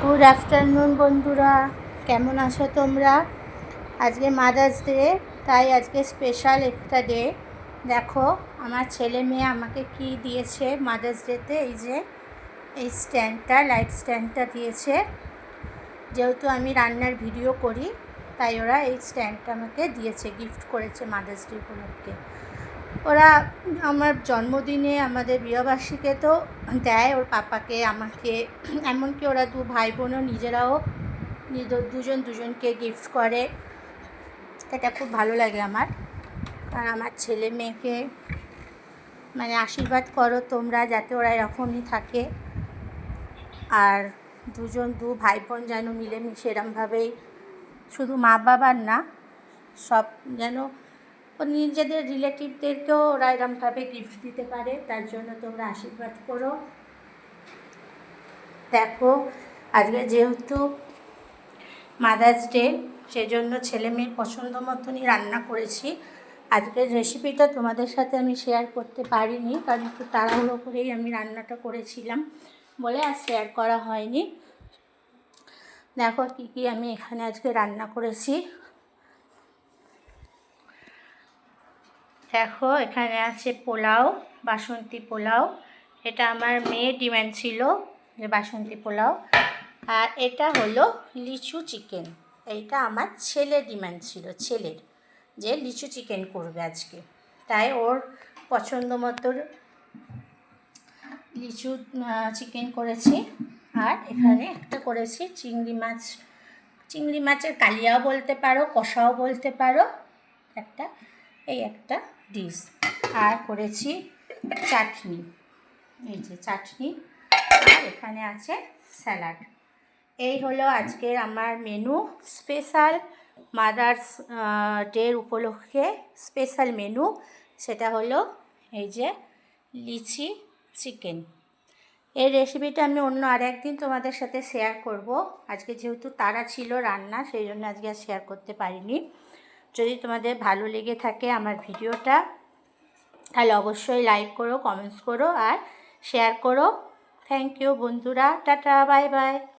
Good afternoon বন্ধুরা, কেমন আছো তোমরা? আজকে মাদার্স ডে, তাই আজকে স্পেশাল একটা ডে। দেখো আমার ছেলে মেয়ে আমাকে কি দিয়েছে মাদার্স ডেতে। এই যে এই স্ট্যান্ডটা, লাইট স্ট্যান্ডটা দিয়েছে। যেহেতু আমি রান্নার ভিডিও করি তাই ওরা এই স্ট্যান্ডটা আমাকে দিয়েছে, গিফট করেছে মাদার্স ডে উপলক্ষে। ওরা আমার জন্মদিনে, আমাদের বিবাহবার্ষিকীতে তো দেয় ওর পাপাকে, আমাকে, এমনকি ওরা দু ভাই বোনও নিজেরাও দুজন দুজনকে গিফট করে। এটা খুব ভালো লাগে আমার। আর আমার ছেলে মেয়েকে মানে আশীর্বাদ করো তোমরা, যাতে ওরা এরকমই থাকে। আর দু ভাই বোন যেন মিলেমিশে এরমভাবেই, শুধু মা বাবার না, সব যেন নিজেদের রিলেটিভদেরকেও ওরা এরমভাবে গিফট দিতে পারে, তার জন্য তোমরা আশীর্বাদ করো। দেখো আজকে যেহেতু মাদার্স ডে, সেজন্য ছেলে মেয়ের পছন্দ মতনই রান্না করেছি। আজকের রেসিপিটা তোমাদের সাথে আমি শেয়ার করতে পারিনি, কারণ একটু তাড়াহুড়ো করেই আমি রান্নাটা করেছিলাম বলে আর শেয়ার করা হয়নি। দেখো কী কী আমি এখানে আজকে রান্না করেছি। দেখো এখানে আছে পোলাও, বাসন্তী পোলাও। এটা আমার মেয়ের ডিমান্ড ছিল যে বাসন্তী পোলাও। আর এটা হলো লিচু চিকেন। এইটা আমার ছেলের ডিমান্ড ছিল, ছেলের, যে লিচু চিকেন করবে আজকে, তাই ওর পছন্দ মতো লিচু চিকেন করেছি। আর এখানে একটা করেছি চিংড়ি মাছের কালিয়াও বলতে পারো, কষাও বলতে পারো, একটা ডিশ। আর করেছি চাটনি, এই যে চাটনি। আর এখানে আছে স্যালাড। এই হলো আজকের আমার মেনু, স্পেশাল মাদার্স ডের উপলক্ষে স্পেশাল মেনু। সেটা হলো এই যে লিচি চিকেন। এই রেসিপিটা আমি অন্য আর একদিন তোমাদের সাথে শেয়ার করব। আজকে যেহেতু তাড়া ছিল রান্না, সেই জন্য আজকে আর শেয়ার করতে পারিনি। যদি তোমাদের ভালো লেগে থাকে আমার ভিডিওটা, তাহলে অবশ্যই লাইক করো, কমেন্টস করো আর শেয়ার করো। থ্যাংক ইউ বন্ধুরা, টাটা, বাই বাই।